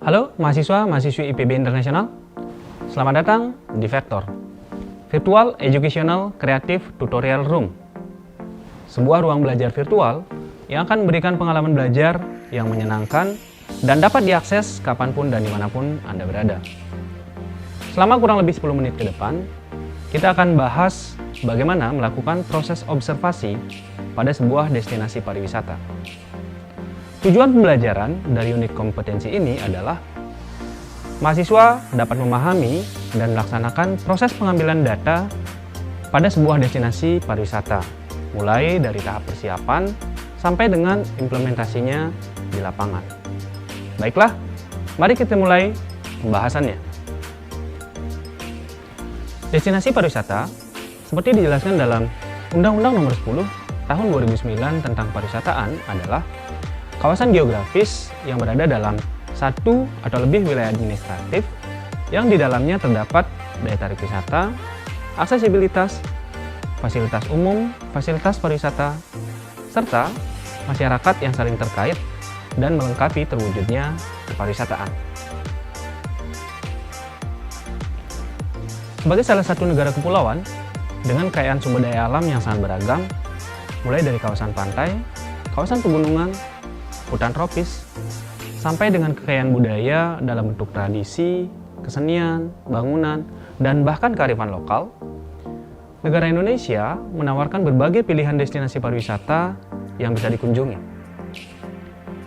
Halo mahasiswa-mahasiswi IPB Internasional, selamat datang di Vector, Virtual Educational Creative Tutorial Room, sebuah ruang belajar virtual yang akan memberikan pengalaman belajar yang menyenangkan dan dapat diakses kapanpun dan dimanapun Anda berada. Selama kurang lebih 10 menit ke depan, kita akan bahas bagaimana melakukan proses observasi pada sebuah destinasi pariwisata. Tujuan pembelajaran dari unit kompetensi ini adalah mahasiswa dapat memahami dan melaksanakan proses pengambilan data pada sebuah destinasi pariwisata, mulai dari tahap persiapan sampai dengan implementasinya di lapangan. Baiklah, mari kita mulai pembahasannya. Destinasi pariwisata, seperti dijelaskan dalam Undang-Undang Nomor 10 Tahun 2009 tentang Pariwisataan adalah kawasan geografis yang berada dalam satu atau lebih wilayah administratif yang di dalamnya terdapat daya tarik wisata, aksesibilitas, fasilitas umum, fasilitas pariwisata, serta masyarakat yang saling terkait dan melengkapi terwujudnya kepariwisataan. Sebagai salah satu negara kepulauan dengan kekayaan sumber daya alam yang sangat beragam, mulai dari kawasan pantai, kawasan pegunungan, hutan tropis, sampai dengan kekayaan budaya dalam bentuk tradisi, kesenian, bangunan, dan bahkan kearifan lokal, negara Indonesia menawarkan berbagai pilihan destinasi pariwisata yang bisa dikunjungi.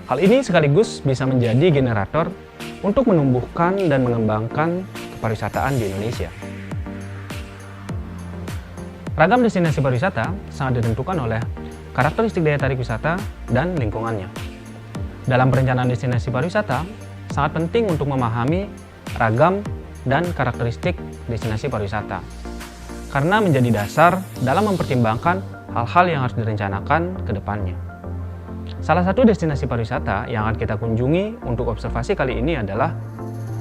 Hal ini sekaligus bisa menjadi generator untuk menumbuhkan dan mengembangkan kepariwisataan di Indonesia. Ragam destinasi pariwisata sangat ditentukan oleh karakteristik daya tarik wisata dan lingkungannya. Dalam perencanaan destinasi pariwisata, sangat penting untuk memahami ragam dan karakteristik destinasi pariwisata, karena menjadi dasar dalam mempertimbangkan hal-hal yang harus direncanakan ke depannya. Salah satu destinasi pariwisata yang akan kita kunjungi untuk observasi kali ini adalah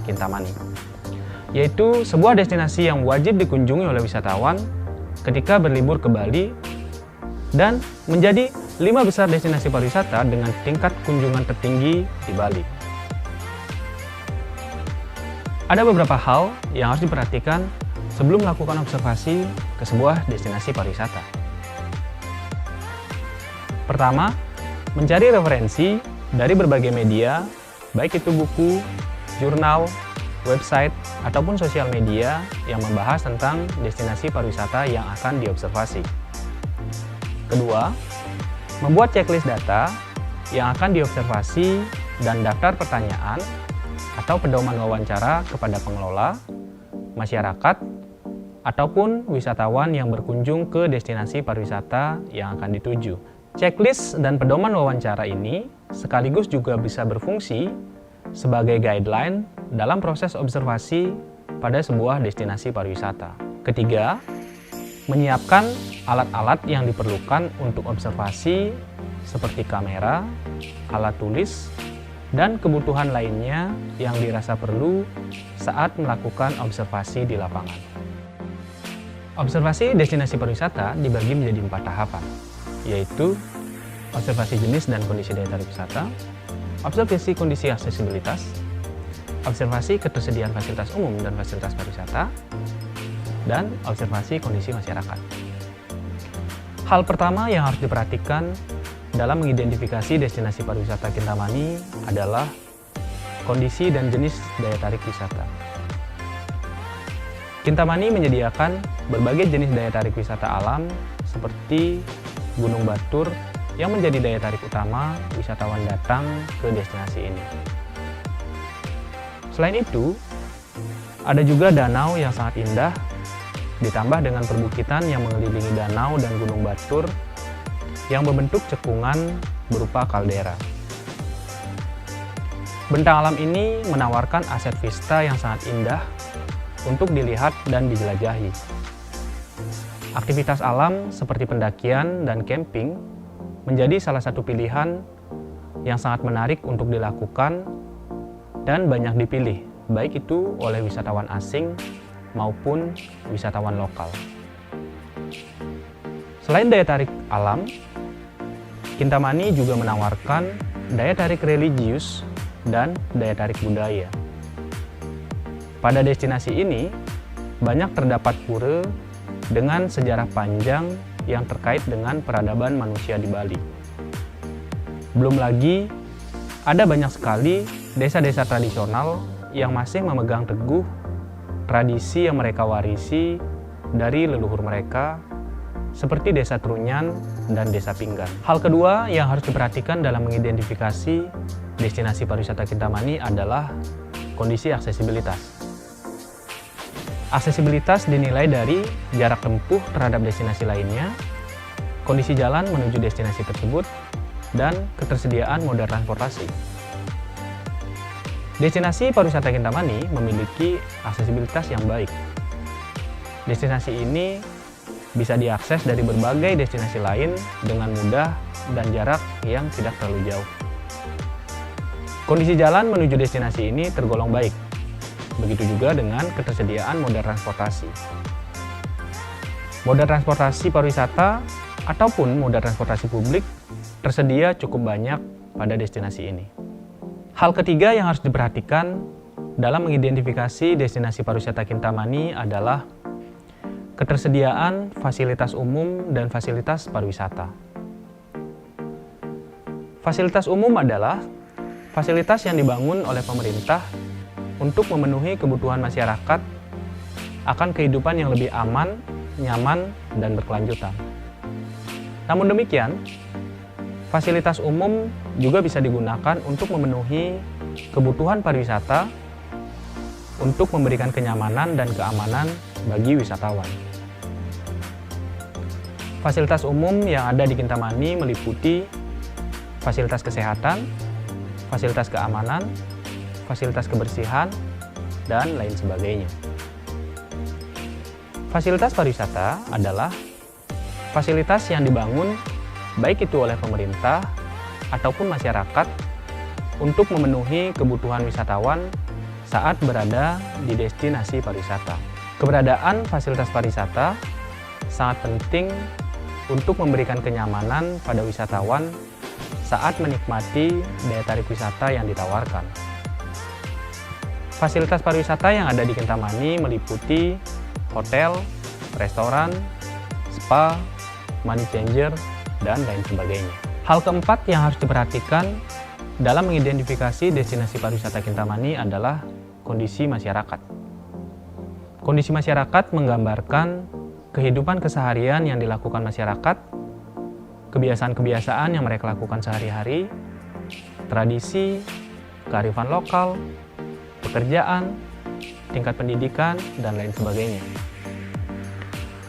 Kintamani, yaitu sebuah destinasi yang wajib dikunjungi oleh wisatawan ketika berlibur ke Bali dan menjadi 5 besar destinasi pariwisata dengan tingkat kunjungan tertinggi di Bali. Ada beberapa hal yang harus diperhatikan sebelum melakukan observasi ke sebuah destinasi pariwisata. Pertama, mencari referensi dari berbagai media, baik itu buku, jurnal, website, ataupun sosial media yang membahas tentang destinasi pariwisata yang akan diobservasi. Kedua, membuat checklist data yang akan diobservasi dan daftar pertanyaan atau pedoman wawancara kepada pengelola, masyarakat, ataupun wisatawan yang berkunjung ke destinasi pariwisata yang akan dituju. Checklist dan pedoman wawancara ini sekaligus juga bisa berfungsi sebagai guideline dalam proses observasi pada sebuah destinasi pariwisata. Ketiga, menyiapkan alat-alat yang diperlukan untuk observasi seperti kamera, alat tulis, dan kebutuhan lainnya yang dirasa perlu saat melakukan observasi di lapangan. Observasi destinasi pariwisata dibagi menjadi 4 tahapan, yaitu observasi jenis dan kondisi daya tarik wisata, observasi kondisi aksesibilitas, observasi ketersediaan fasilitas umum dan fasilitas pariwisata, dan observasi kondisi masyarakat. Hal pertama yang harus diperhatikan dalam mengidentifikasi destinasi pariwisata Kintamani adalah kondisi dan jenis daya tarik wisata. Kintamani menyediakan berbagai jenis daya tarik wisata alam seperti Gunung Batur yang menjadi daya tarik utama wisatawan datang ke destinasi ini. Selain itu, ada juga danau yang sangat indah, ditambah dengan perbukitan yang mengelilingi danau dan Gunung Batur yang berbentuk cekungan berupa kaldera. Bentang alam ini menawarkan aset vista yang sangat indah untuk dilihat dan dijelajahi. Aktivitas alam seperti pendakian dan camping menjadi salah satu pilihan yang sangat menarik untuk dilakukan dan banyak dipilih, baik itu oleh wisatawan asing maupun wisatawan lokal. Selain daya tarik alam, Kintamani juga menawarkan daya tarik religius dan daya tarik budaya. Pada destinasi ini, banyak terdapat pura dengan sejarah panjang yang terkait dengan peradaban manusia di Bali. Belum lagi, ada banyak sekali desa-desa tradisional yang masih memegang teguh tradisi yang mereka warisi dari leluhur mereka, seperti Desa Trunyan dan Desa Pinggan. Hal kedua yang harus diperhatikan dalam mengidentifikasi destinasi pariwisata Kintamani adalah kondisi aksesibilitas. Aksesibilitas dinilai dari jarak tempuh terhadap destinasi lainnya, kondisi jalan menuju destinasi tersebut, dan ketersediaan moda transportasi. Destinasi pariwisata Kintamani memiliki aksesibilitas yang baik. Destinasi ini bisa diakses dari berbagai destinasi lain dengan mudah dan jarak yang tidak terlalu jauh. Kondisi jalan menuju destinasi ini tergolong baik. Begitu juga dengan ketersediaan moda transportasi. Moda transportasi pariwisata ataupun moda transportasi publik tersedia cukup banyak pada destinasi ini. Hal ketiga yang harus diperhatikan dalam mengidentifikasi destinasi pariwisata Kintamani adalah ketersediaan fasilitas umum dan fasilitas pariwisata. Fasilitas umum adalah fasilitas yang dibangun oleh pemerintah untuk memenuhi kebutuhan masyarakat akan kehidupan yang lebih aman, nyaman, dan berkelanjutan. Namun demikian, fasilitas umum juga bisa digunakan untuk memenuhi kebutuhan pariwisata untuk memberikan kenyamanan dan keamanan bagi wisatawan. Fasilitas umum yang ada di Kintamani meliputi fasilitas kesehatan, fasilitas keamanan, fasilitas kebersihan, dan lain sebagainya. Fasilitas pariwisata adalah fasilitas yang dibangun baik itu oleh pemerintah ataupun masyarakat untuk memenuhi kebutuhan wisatawan saat berada di destinasi pariwisata. Keberadaan fasilitas pariwisata sangat penting untuk memberikan kenyamanan pada wisatawan saat menikmati daya tarik wisata yang ditawarkan. Fasilitas pariwisata yang ada di Kintamani meliputi hotel, restoran, spa, money changer, dan lain sebagainya. Hal keempat yang harus diperhatikan dalam mengidentifikasi destinasi pariwisata Kintamani adalah kondisi masyarakat. Kondisi masyarakat menggambarkan kehidupan keseharian yang dilakukan masyarakat, kebiasaan-kebiasaan yang mereka lakukan sehari-hari, tradisi, kearifan lokal, pekerjaan, tingkat pendidikan, dan lain sebagainya.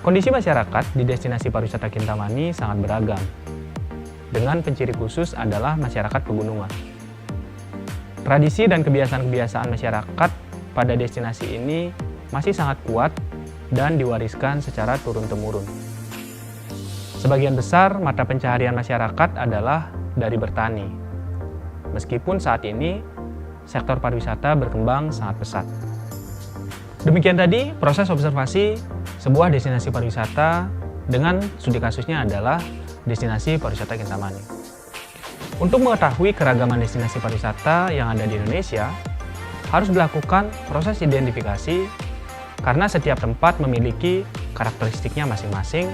Kondisi masyarakat di destinasi pariwisata Kintamani sangat beragam, dengan penciri khusus adalah masyarakat pegunungan. Tradisi dan kebiasaan-kebiasaan masyarakat pada destinasi ini masih sangat kuat dan diwariskan secara turun-temurun. Sebagian besar mata pencaharian masyarakat adalah dari bertani, meskipun saat ini sektor pariwisata berkembang sangat pesat. Demikian tadi proses observasi sebuah destinasi pariwisata dengan studi kasusnya adalah destinasi pariwisata Kintamani. Untuk mengetahui keragaman destinasi pariwisata yang ada di Indonesia, harus dilakukan proses identifikasi karena setiap tempat memiliki karakteristiknya masing-masing,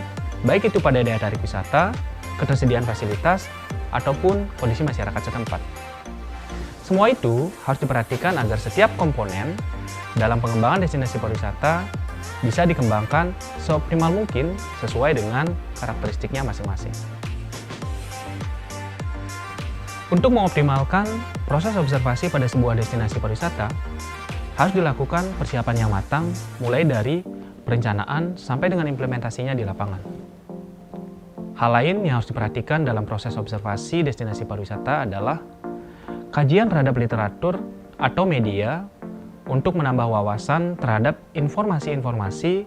baik itu pada daya tarik wisata, ketersediaan fasilitas, ataupun kondisi masyarakat setempat. Semua itu harus diperhatikan agar setiap komponen dalam pengembangan destinasi pariwisata bisa dikembangkan seoptimal mungkin sesuai dengan karakteristiknya masing-masing. Untuk mengoptimalkan proses observasi pada sebuah destinasi pariwisata, harus dilakukan persiapan yang matang mulai dari perencanaan sampai dengan implementasinya di lapangan. Hal lain yang harus diperhatikan dalam proses observasi destinasi pariwisata adalah kajian terhadap literatur atau media untuk menambah wawasan terhadap informasi-informasi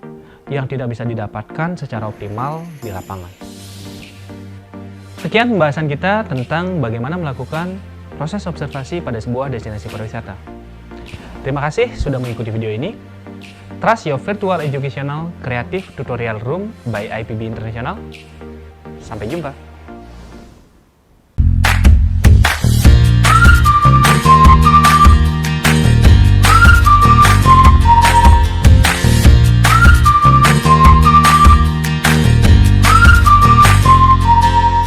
yang tidak bisa didapatkan secara optimal di lapangan. Sekian pembahasan kita tentang bagaimana melakukan proses observasi pada sebuah destinasi pariwisata. Terima kasih sudah mengikuti video ini. Trust your virtual educational creative tutorial room by IPB International. Sampai jumpa.